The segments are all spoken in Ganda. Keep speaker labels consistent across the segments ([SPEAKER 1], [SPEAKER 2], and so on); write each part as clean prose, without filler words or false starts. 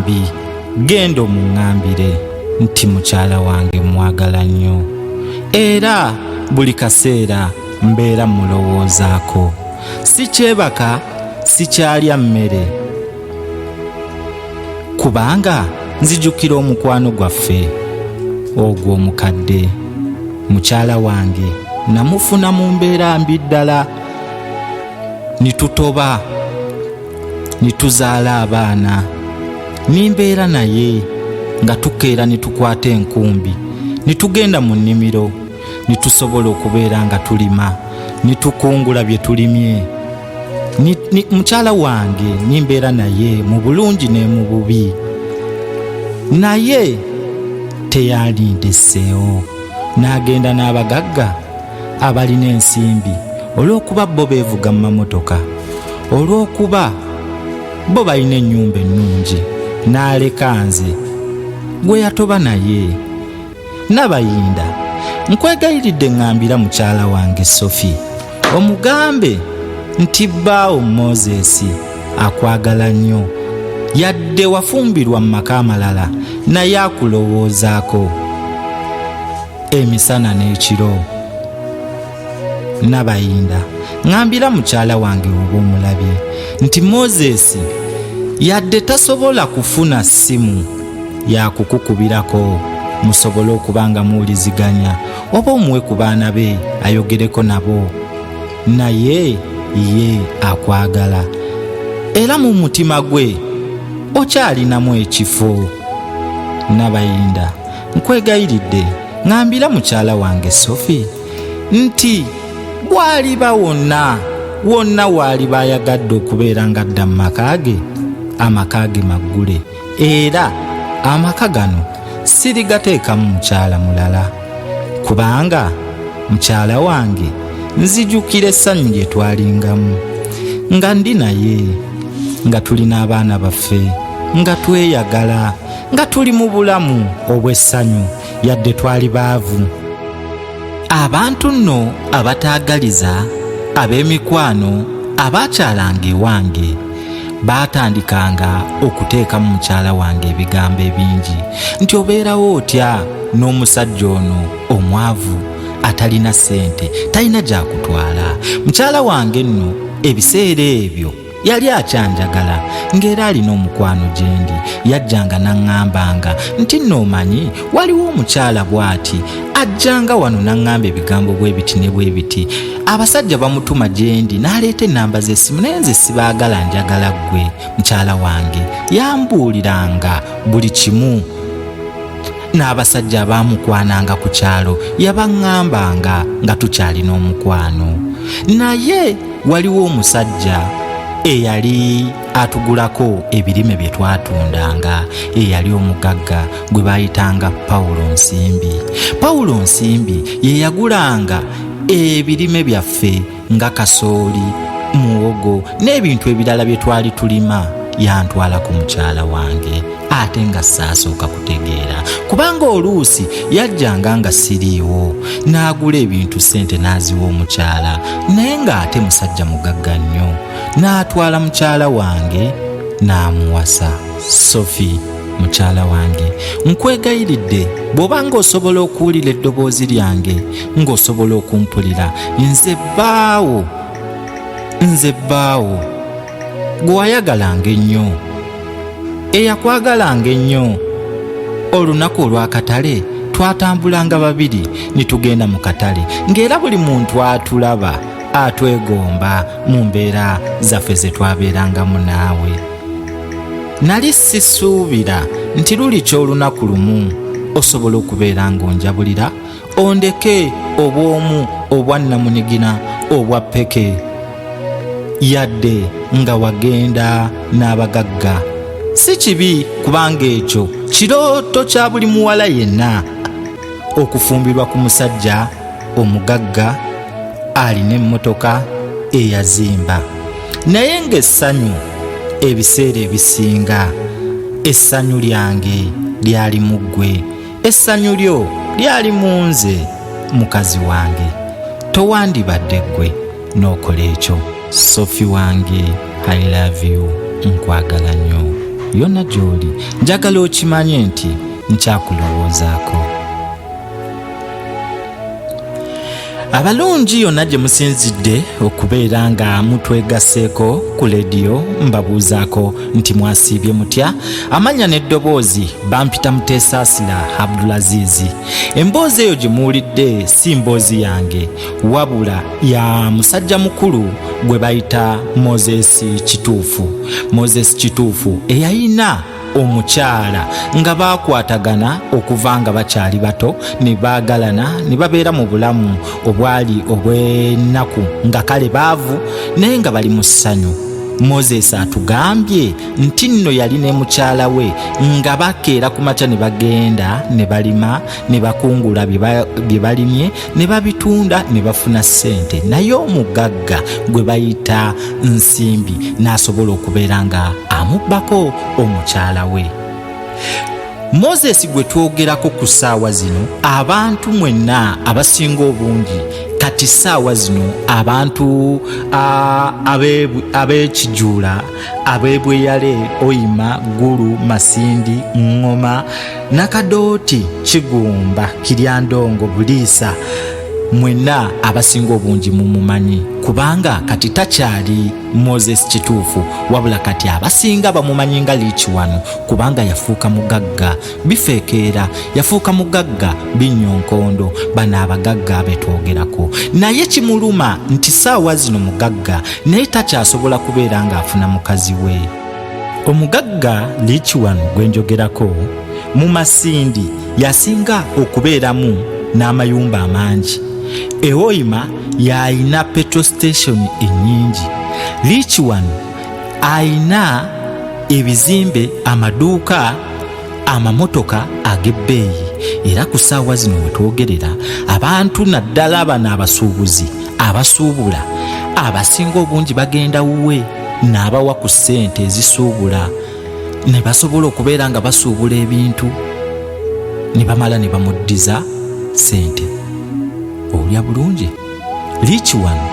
[SPEAKER 1] bambi genda omuŋŋambire nti mukyala wange mwagala nnyo era buli kaseera mbeera mulowoozaako. Sikyebaka, sikyalya mmere kubanga nzijukira omukwano gwaffe ogwo omukadde. Mukyala wange namufuna mu mbeera mbi ddala, nitutoba nituzaala abaana, nimbeera naye nga tukeera nitukwata enkumbi nitugenda mu nnimiro nitusobola okubeera nga tulima nitukungula bye tulimye. Mukyala wange nimbeera naye mu bulungi ne mu bubi, naye teyalindesseewo n'agenda n'abagagga abalina ensimbi olw'okuba bo beevuga mu mamotoka, olw'okuba bo balina ennyumba ennungi, n'aleka nze gwe yatoba naye. Nabayinda, nkwegayiridde ŋŋambira mukyala wange Sophie omugambe nti bbaawo Moses akwagala nnyo, yadde wafumbirwa mu maka amalala naye akulowoozaako emisana n'ekiro. Nabayinda, ŋŋambira mukyala wange oba omulabye nti Moses yadde tasobola kufuna ssimu yakukukubirako musobole okuba nga muwuliziganya oba omuwe ku baana be ayogereko nabo, naye ye akwagala era mu mutima gwe okyalinamu ekifo. Nabayinda, nkwegayiridde ŋŋambira mukyala wange Sophie nti bw'aliba wonna w'aliba ayagadde okubeera nga adda mu maka ge, amaka ge maggule era amaka gano sirigateekamu mukyala mulala, kubanga mukyala wange nzijukira essanyu lye twalingamu nga ndi naye, nga tulina abaana baffe, nga tweyagala, nga tuli mu bulamu obw'essanyu yadde twali baavu. Abantu nno abataagaliza, ab'emikwano, abaakyalanga ewange baatandikanga okuteekamu mukyala wange ebigambo ebingi nti obeerawo otya n'omusajja ono omwavu atalina ssente, talina gy'akutwala. Mukyala wange nno ebiseera ebyo yali akyanjagala ng'era alina omukwano gye ndi, yajjanga n'aŋŋambanga nti n'omanyi waliwo omukyala bw'ati ajjanga wano n'aŋŋamba ebigambo bwe biti ne bwe biti, abasajja bamutuma gye ndi n'aleeta ennamba z'essimu naye nze sibaagala, njagala ggwe. Mukyala wange yambuuliranga buli kimu, n'abasajja abaamukwananga ku kyalo yabaŋŋambanga nga tukyalina omukwano. Naye waliwo omusajja eyali atugulako ebirime bye twatundanga, eyali omugagga gwe baayitanga Pawulo Nsimbi. Pawulo Nsimbi ye yagulanga ebirime byaffe nga kasooli, muwogo n'ebintu ebirala bye twali tulima, yantwala ku mukyala wange ate nga saasooka kutegeera, kubanga oluusi yajjanga nga siriiwo n'agula ebintu ssente n'aziwa omukyala, naye ng'ate musajja mugagga nnyo, n'atwala mukyala wange n'amuwasa. Sophie, mukyala wange, nkwegayiridde bw'oba ng'osobola okuwulira eddoboozi lyange, ng'osobola okumpulira, nze bbaawo gwe wayagalanga ennyo, eyakwagalanga ennyo. Olunaku olw'akatale twatambulanga babiri nitugenda mu katale, ng'era buli muntu atulaba atwegomba mu mbeera zaffe ze twabeerangamu naawe. Nali sisuubira nti lulikyo olunaku lumu osobola okubeera ng'onjabulira, ondeke obw'omu obwa nnamunigina obwa peke, yadde nga wagenda n'abagagga. Si kibi, kubanga ekyo kirooto kya buli muwala yenna, okufumbirwa ku musajja omugagga alina emmotoka eyazimba. Naye ng'essanyu ebiseera ebisinga, essanyu lyange lyali mu ggwe, essanyu lyo lyali mu nze, mukazi wange. Towandibadde ggwe n'okola ekyo. Sophie wange, I love you, nkwagala nnyo. yonna gy'oli njagala okimanye nti nkyakulowoozaako. Abalungi yonna gye musinzidde okubeera nga mutwegasseeko ku lediyo mbabuuzaako nti mwasiibye mutya? Amanya n'eddoboozi bampita Muteesaasira Abdulazizi. Emboozi eyo gye muwulidde si mboozi yange wabula ya musajja mukulu gwe bayita Moses Kituufu. Moses Kituufu eyayina omukyala nga bakwatagana okuva nga bakyali bato ne baagalana ne babeera mu bulamu obwali obw'ennaku nga kale baavu naye nga bali mu ssanyu. Moses atugambye nti nno yali ne mukyala we nga bakeera ku makya ne bagenda ne balima ne bakungula bye balimye ne babitunda ne bafuna ssente, naye omugagga gwe bayita Nsimbi n'asobola okubeera nga amubbako omukyala we. Moses gwe twogerako ku ssaawa zino, abantu mwenna abasinga obungi kati ssaawa zino abantu ab'ekijuula, ab'ebweyale, oyima, gulu, masindi, ngoma, nakadooti, kigumba, kiryandongo, buliisa, mwenna abasinga obungi mumumanyi kubanga kati takyali Moses Kituufu wabula kati abasinga bamumanyi nga Liikiwano kubanga yafuuka mugagga bifeekeera, yafuuka mugagga binyonkondo, bano abagagga betwogerako. Naye kimuluma nti ssaawa zino mugagga naye takyasobola kubeera ng'afuna mukazi we. Omugagga Liikiwano gwe njogerako mu Masindi yasinga okubeeramu n'amayumba amangi. Ewoyima yayina petrol station ennyingi. Liikiwano ayina ebizimbe, amaduuka, amamotoka ag'ebbeeyi. Era ku ssaawa zino wetwogerera abantu naddala bano abasuubuzi abasuubula abasinga obungi bagenda wuwe n'abawa ku ssente ezisuubula ne basobola okubeera nga basuubula ebintu ne bamala ne bamuddiza ssente. Olya bulungi Liikiwano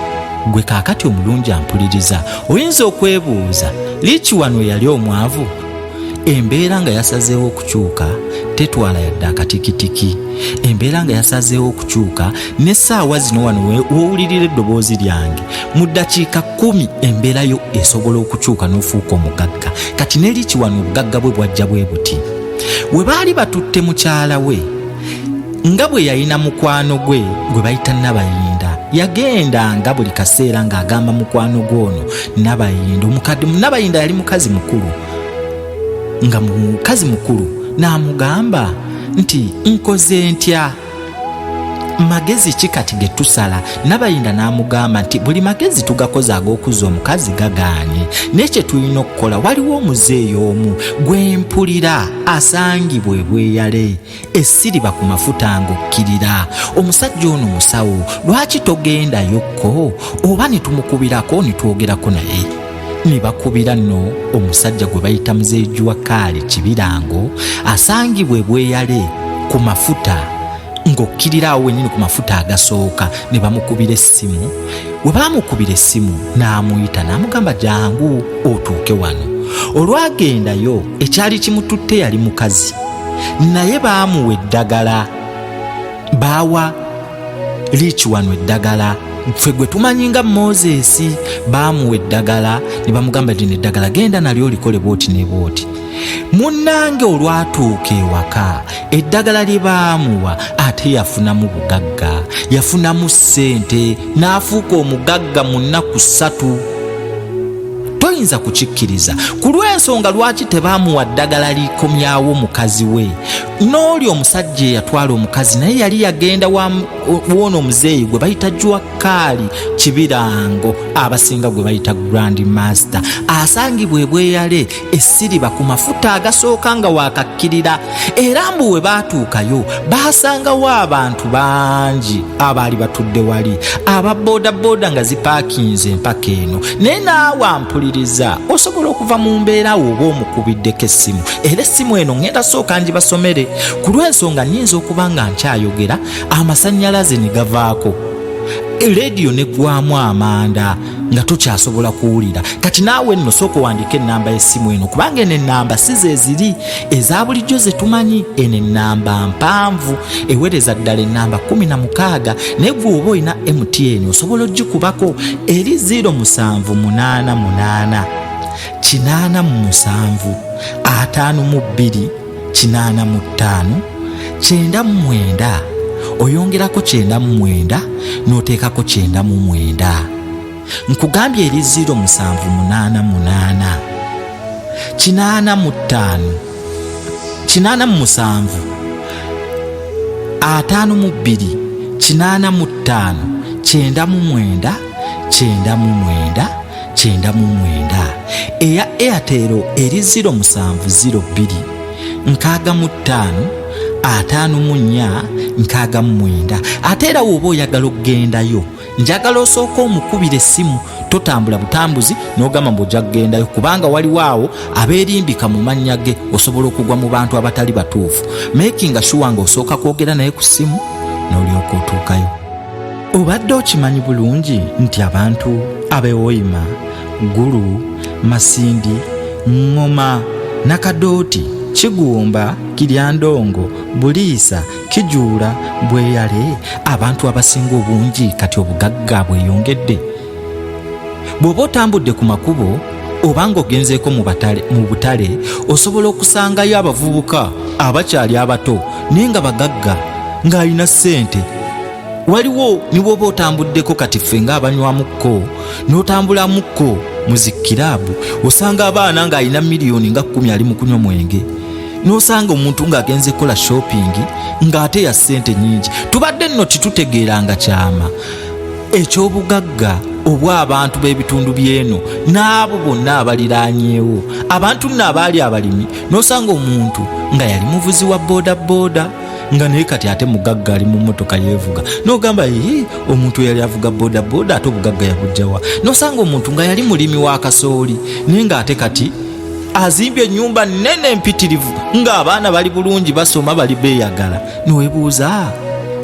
[SPEAKER 1] gwe kaakati omulungi ampuliriza oyinza okwebuuza Liikiwano yali omwavu? Embeera nga yasazeewo okukyuka tetwala yadde akatikitiki. Embeera nga yasazeewo okukyuka n'essaawa zino wano wowulirira eddoboozi lyange mu ddakiika 10 embeera yo esobola okukyuka n'ofuuka omugagga. Kati ne Liikiwano obugagga bwe bwajja bwe buti. We baali batutte mukyala we nga bwe yalina mukwano gwe bayita Nabayinda, yagenda nga buli kaseera ng'agamba mukwano gwono Nabayinda. Omukadde Nabayinda yali mukazi mukulu, nga mukazi mukulu n'amugamba nti nkoze ntya, magezi ki kati ge tusala? Nabayinda n'amugamba nti buli magezi tugakoze ag'okuzza omukazi gagaanye, n'ekye tulina okukola waliwo omuzeeyi omu gwe mpulira asangibwa ebweyale, essiriba ku mafuta ng'okkirira. Omusajja ono musawo, lwaki togendayokko oba ne tumukubirako ne twogerako naye? Ne bakubira nno omusajja gwe bayita muzeeyi wa Kaali Kibirango asangibwa ebweyale ku mafuta ng'okkirirawo wennyini ku mafuta agasooka. Ne bamukubira essimu. We baamukubira essimu n'amuyita n'amugamba jangu otuuke wano. Olwagendayo ekyali kimututte yali mukazi, naye baamuwa eddagala, baawa Liikiwano eddagala. Ffe gwe tumanyi nga Moses baamuwa eddagala ne bamugamba lino eddagala genda nalyo olikole booti ne booti. Munnange olwatuuka ewaka eddagala lye baamuwa ate yafunamu bugagga, yafunamu ssente n'afuuka omugagga mu nnaku 3. Toyinza kukikkiriza. Ku lw'ensonga lwaki tebaamuwa ddagala likomyawo mukazi we? N'oli omusajja eyatwala omukazi naye yali yagenda wono omuzeeyi gwe bayita Kaali Kibirango, abasinga gwe bayita Grand Master, asangibwa ebweyale essiriba ku mafuta agasooka nga wakakkirira. Era mbu we baatuukayo baasangawo abantu bangi abaali batudde wali, aba bodaboda nga zipaakinze empaka eno. Naye naawe ampuliriza osobola okuva mu mbeera oba omukubiddeko essimu. Era essimu eno ngenda sooka ngibasomere ku lw'ensonga nnyinza okuba nga nkyayogera amasannyalaze ne gavaako. radio negwamu amanda nga tokyasobola kuwulira. Kati naawe nno sooka wandike ennamba y'essimu eno kubanga eno ennamba si ze ziri eza bulijjo ze tumanyi. Eno ennamba mpanvu ewereza ddala ennamba 16 naye gwe oba olina MTN osobola ogikubako eri 0788 87 52 85 99 oyongerako 99 n'oteekako 99. Nkugambye eri 0788 85 87 52 85 99 99 99. Eya Airtel eri 0702 65 54 69. Ate era woba oyagala okugendayo njagala osooka omukubira essimu totambula butambuzi n'ogamba mbojja kugendayo kubanga waliwo awo abeerimbika mu mannya ge osobola okugwa mu bantu abatali batuufu. Making sure nga osooka kwogera naye ku ssimu n'olyoka otuukayo. Obadde okimanyi bulungi nti abantu abewoyima, Gulu, Masindi, Ngoma, Nakadooti, Kigumba, Kiryandongo, Buliisa, Kijuula, Bweyale abantu abasinga obungi kati obugagga bweyongedde. Bw'oba otambudde ku makubo obanga ogenzeeko mu butale osobola okusangayo abavubuka abakyali abato naye nga bagagga ng'alina ssente. Waliwo ni bw'oba otambuddeko kati ffe ng'abanywamuko n'otambulamukko mu zikiraabu osanga abaana ng'alina miliyoni nga 10 ali mu kunywa mwenge. N'osanga omuntu ng'agenze kola shopping ng'ate ya ssente nnyingi. Tubadde nno kitutegeeranga kyama eky'obugagga obw'abantu b'ebitundu by'eno n'abo bonna abaliraanyeewo. Abantu nno abaali abalimi n'osanga omuntu nga yali muvuzi wa boda nga naye kati ate mugagga ali mu mmotoka yeevuga. N'ogamba omuntu yali avuga boda ate obugagga yabugjawa. N'osanga omuntu nga yali mulimi wa kasooli naye ng'ate kati azimbye ennyumba nnene empitirivu ng'abaana bali bulungi basoma bali beeyagala. Niweebuuza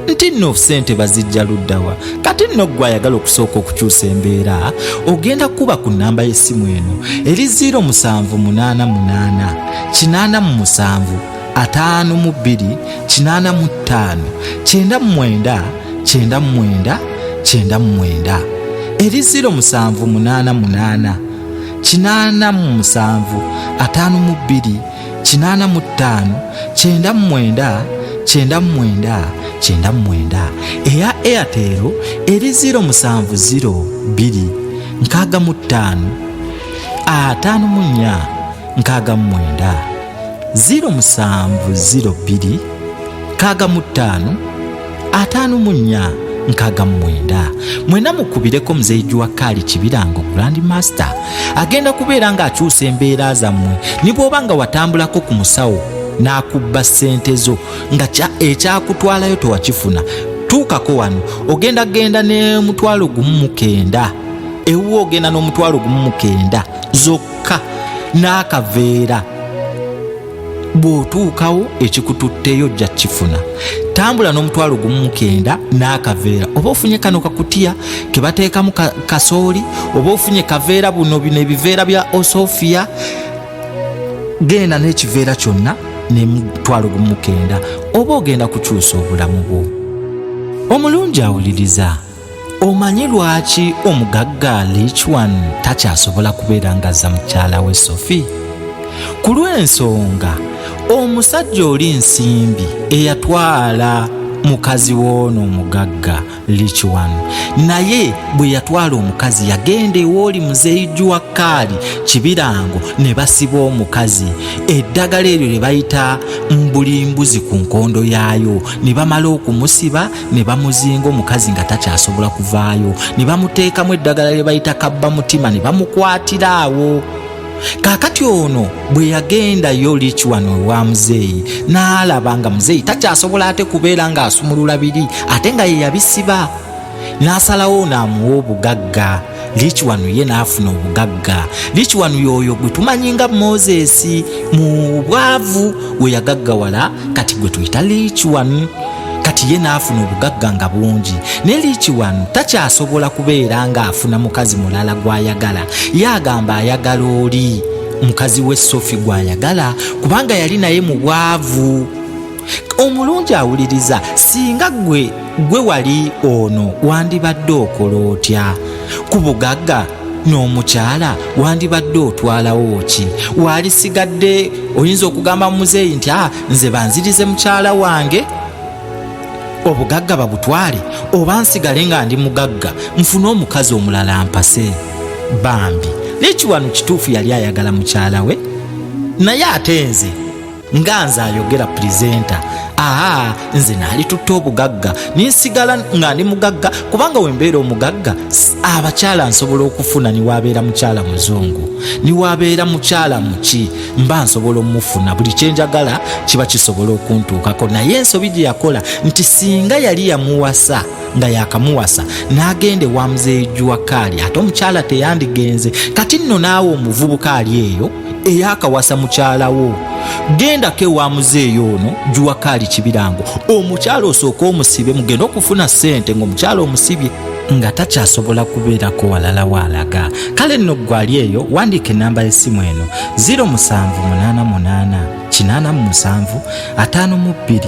[SPEAKER 1] nti nno ssente bazijja luddawa? Kati nno gwe ayagala okusooka okukyusa embeera ogenda kuba ku nnamba y'essimu eno eri 0788 87 52 85 99 99 99. Eri 0788 87 52 85 99 99 99. Eya Airtel eri 0702 65 54 69 0702 65 54 69. Mwena mukubireko muzeeyi wa Kali Kibirango Grand Master agenda kubeera ng'akyusa embeera zammwe. Ni bw'oba nga watambulako ku musawo n'akubba ssente zo nga ekyakutwalayo tewakifuna, tuukako wano ogenda ne 19,000 ewuwo ogenda n'19,000 zokka n'akaveera. Bw'otuukawo ekikututteyo ojja kifuna. Tambula n'19,000 n'akaveera. Oba ofunye kano kakutiya ke bateekamu kasooli, oba ofunye kaveera bino ebiveera bya Sophia, genda n'ekiveera kyonna n'19,000 oba ogenda kukyusa obulamu bwo. Omulungi awuliriza, omanyi lwaki omugagga Rich One takyasobola kubeera ng'azza mukyala we Sophie? Ku lw'ensonga omusajja oli nsimbi eyatwala mukazi w'ono omugagga Rich One, naye bwe yatwala omukazi yagenda ewooli muzeeyi wa Kali Kibirango ne basiba omukazi. Eddagala eryo lye bayita mbulimbuzi ku nkondo yaayo ne bamala okumusiba ne bamuzinga omukazi nga takyasobola kuvaayo, ne bamuteekamu eddagala lye bayita kabba mutima ne bamukwatira awo. Kaakati ono bwe yagendayo Rich One wa muzeeyi n'alaba nga muzeeyi takyasobola ate kubeera ng'asumulula biri ate nga ye yabisiba, n'asalawo n'amuwa obugagga. Rich One ye n'afuna obugagga. Rich One yoyo gwe tumanyi nga Moses mu bwavu we yagaggawala, kati gwe tuyita Rich One. kati ye n'afuna obugagga nga bungi ne liiki wano takyasobola kubeera ng'afuna mukazi mulala gw'ayagala. Yagamba ayagala oli mukazi we Sophie gw'ayagala kubanga yali naye mu bwavu. Omulungi awuliriza, singa gwe wali ono wandibadde okola otya? Ku bugagga n'omukyala wandibadde otwalawo ki? Walisigadde oyinza okugamba muzeeyi nti nze banzirize mukyala wange obugagga babutwale, oba nsigale nga ndi mugagga nfune omukazi omulala mpase? Bambi liiki wano kituufu yali ayagala mukyala we, naye ate nze nga nze ayogera pulezenta nze naali tutta obugagga ninsigala nga ndi mugagga kubanga wembeera omugagga abakyala nsobola okufuna niwabeera mukyala muzungu, niwabeera mukyala muki mba nsobola omufuna, buli kyenjagala kiba kisobola okuntuukako. Naye ensobi gye yakola nti singa yali yamuwasa nga yakamuwasa n'agende wa muzeeyi Juwakali, ate omukyala teyandigenze. Kati nno naawe omuvubuka ali eyo eyakawasa mukyala wo, gendako ewa muzeeyi ono Juwakali Kibirango, omukyala osooka omusibe, mugenda okufuna ssente ng'omukyala omusibye nga takyasobola kubeerako walala waalaga. Kale nno gwali eyo wandiika ennamba y'essimu eno 0788 87 52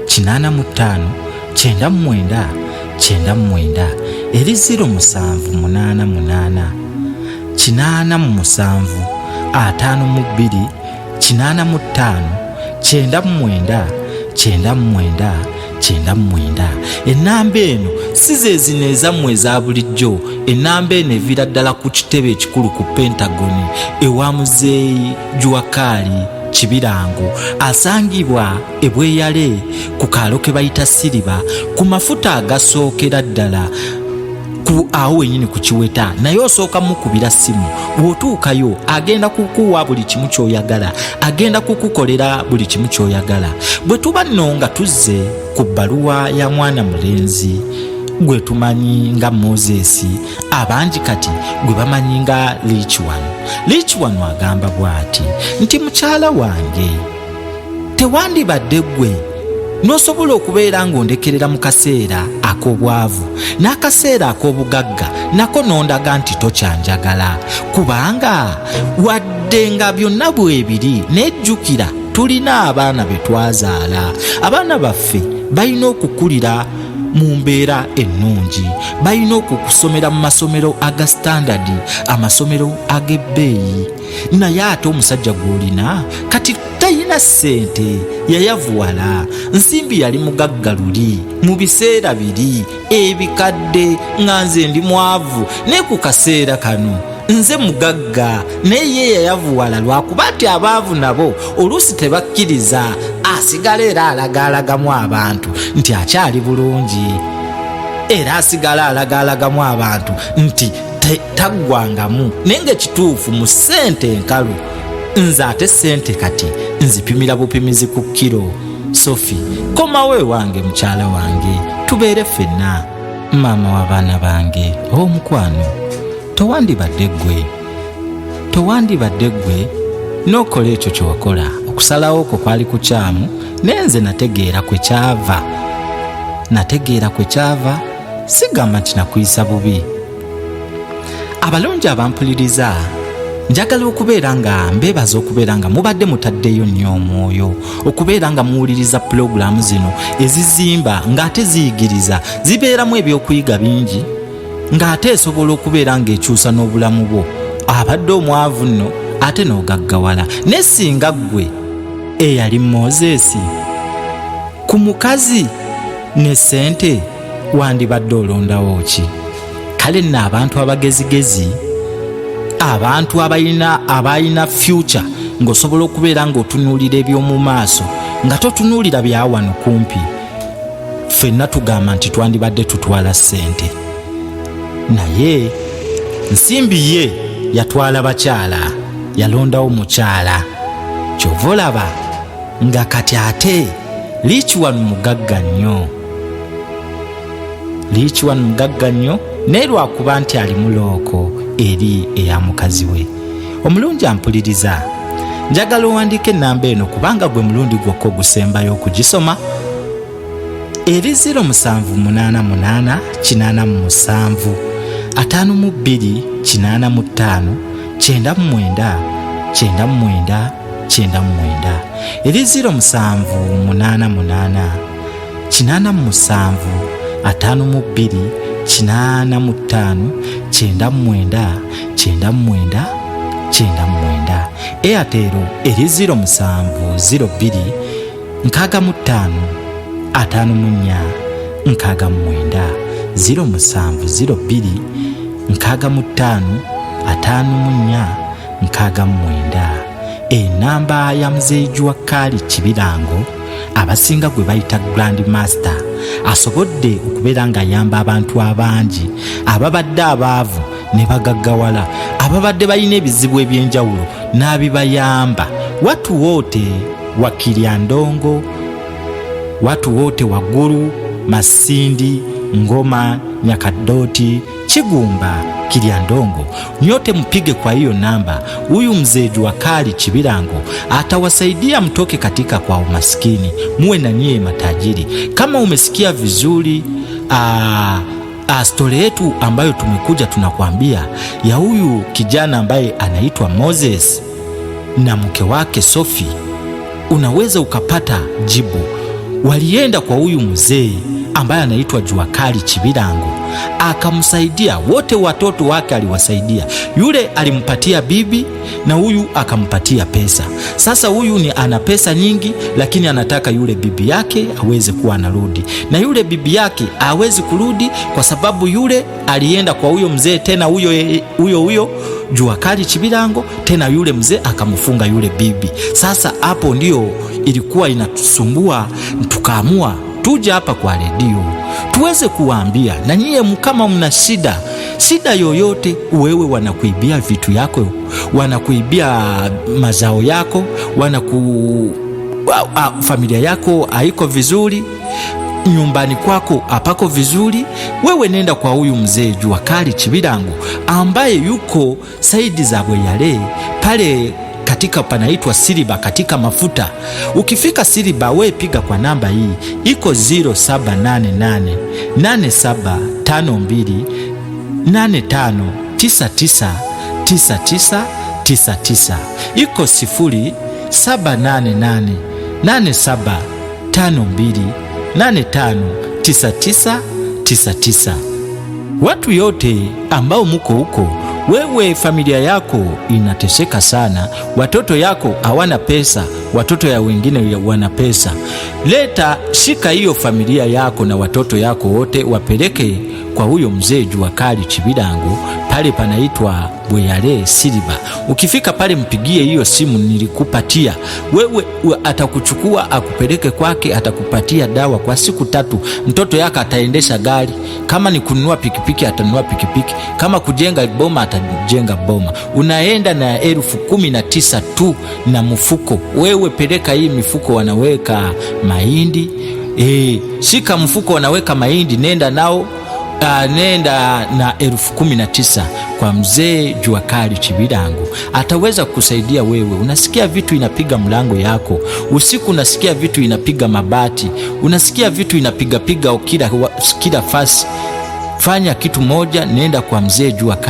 [SPEAKER 1] 85 99 99 eri 0788 87 52 85 99 99 99. Ennamba eno si ze zino ezammwe eza bulijjo. Ennamba eno evira ddala ku kitebe ekikulu ku Pentagoni ewa muzeeyi Juwakali Kibirango, asangibwa ebweyale ku kaalo ke bayita Siriba, ku mafuta agasookera ddala awo wenyini ku Kiweta. Naye osooka mukubira ssimu, bw'otuukayo agenda kukuwa buli kimu ky'oyagala, agenda kukukolera buli kimu ky'oyagala. Bwe tuba nno nga tuzze ku bbaluwa ya mwana mulenzi gwe tumanyi nga Moses, abangi kati gwe bamanyi nga liiki wano agamba bw'ati nti mukyala wange tewandibadde gwe n'osobola okubeera ng'ondekerera mu kaseera ak'obwavu n'akaseera ak'obugagga nako n'ondaga nti tokyanjagala, kubanga wadde nga byonna bwebiri nejjukira tulina abaana be twazaala. Abaana baffe balina okukulira mu mbeera ennungi, balina okukusomera mu masomero aga standard, amasomero ag'ebbeeyi. Naye ate omusajja gw'olina kati talina ssente, yayavuwala, nsimbi yali mugagga luli mu biseera biri ebikadde, nga nze ndi mwavu ne ku kaseera kano nze mugagga naye yayavuwala lwakuba nti abaavu nabo oluusi tebakkiriza asigala era alagaalagamu abantu nti akyali bulungi, era asigala alagaalagamu abantu nti taggwangamu. Naye ng'ekituufu mu ssente enkalu, nze ate ssente kati nzipimira bupimizi ku kiro. Sophie, komawe wange mukyala wange, tubeere ffenna maama w'abaana bange. Omukwano towandibadde ggwe n'okola ekyo kye wakola. Okusalawo okwo kwali kukyamu, naye nze nategeera kwe kyava, sigamba nti nakuyisa bubi. Abalungi abampuliriza, njagala okubeera nga mbeebaza okubeera nga mubadde mutaddeyo nnyo omwoyo, okubeera nga muwuliriza pulogulaamu zino ezizimba ng'ate ziyigiriza, zibeeramu ebyokuyiga bingi, ng'ate esobola okubeera ng'ekyusa n'obulamu bwo. Abadde omwavu nno ate n'ogaggawala. Ne singa ggwe eyali Moses ku mukazi ne ssente wandibadde olondawo ki? Kale nno abantu abagezigezi, abantu abalina future, ng'osobola okubeera ng'otunuulira eby'omu maaso nga totunuulira bya wano kumpi. Ffenna tugamba nti twandibadde tutwala ssente, naye nsimbi ye yatwala bakyala, yalondawo mukyala. Kyova olaba nga kati ate liiki wano mugagga nnyo, naye lwakuba nti ali mulooko eri eya mukazi we. Omulungi ampuliriza, njagala owandiika ennamba eno kubanga gwe mulundi gwokka ogusembayo okugisoma. eri 0788 87 52 85 99 99 99 eri 0788 87 52 85 99 99 99. Airtel eri 0702 65 54 69 0702 65 54 69. Enamba ya mzeeju wa Kk Kibirango abasinga gwe bayita Grand Master asobodde okubeera nga ayamba abantu abangi ababadde abaavu ne bagaggawala, ababadde balina ebizibu ebyenjawulo n'abibayamba. Watu wote wa Kiryandongo, watu wote wa Gulu, Masindi, Ngoma, Nyakadoti, Kigumba, Kiryandongo, nyote mpige kwa hiyo namba. Huyu mzee wa Kk Kibirango atawasaidia mtoke katika kwa umaskini, muwe na nyie matajiri. Kama umesikia vizuri story yetu ambayo tumekuja tunakwambia ya huyu kijana ambaye anaitwa Moses na mke wake Sophie, unaweza ukapata jibu. Walienda kwa huyu mzee ambaye anaitwa Kk Kibirango, akamsaidia. Wote watoto wake aliwasaidia. Yule alimpatia bibi na huyu akampatia pesa. Sasa huyu ni ana pesa nyingi, lakini anataka yule bibi yake aweze kuwa anarudi, na yule bibi yake hawezi kurudi kwa sababu yule alienda kwa huyo mzee, tena huyo Kk Kibirango, tena yule mzee akamfunga yule bibi. Sasa hapo ndio ilikuwa inatusumbua, tukaamua tuje hapa kwa redio tuweze kuwaambia, na nyie kama mna shida yoyote, wewe wanakuibia vitu yako, wanakuibia mazao yako, familia yako haiko vizuri, nyumbani kwako hapako vizuri, wewe nenda kwa huyu mzee Kk Kibirango ambaye yuko saidi za Bweyale pale katika panaitwa Siliba katika mafuta. Ukifika Siliba, we piga kwa namba hii, iko 0788 8752 8599 9999, iko 0788 8752 859999. Watu yote ambao muko huko, wewe familia yako inateseka sana, watoto yako hawana pesa, watoto ya wengine wana pesa, shika hiyo familia yako na watoto yako wote wapeleke kwa huyo mzee Kk Kibirango pale panaitwa Bweyale Siliba. Ukifika pale mpigie hiyo simu nilikupatia wewe, atakuchukua akupeleke kwake, atakupatia dawa kwa siku 3. Mtoto yako ataendesha gari, kama ni kununua pikipiki atanunua pikipiki, kama kujenga boma atajenga boma. Unaenda na 19,000 tu na mfuko. Wewe peleka hii mifuko, wanaweka mahindi, shika mfuko wanaweka mahindi, nenda nao nenda na 19,000 kwa mzee Kk Kibirango, ataweza kusaidia wewe. Unasikia vitu inapiga mlango yako usiku, unasikia vitu inapiga mabati, unasikia vitu inapiga kila fasi. Fanya kitu moja, nenda kwa mzee Kk,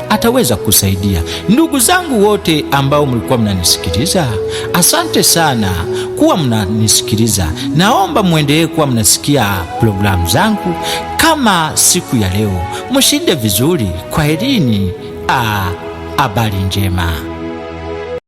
[SPEAKER 1] ataweza kusaidia. Ndugu zangu wote ambao mlikuwa mnanisikiliza, asante sana kuwa mnanisikiliza. Naomba muendelee kuwa mnasikia programu zangu kama siku ya leo. Mshinde vizuri. Kwa herini, habari njema.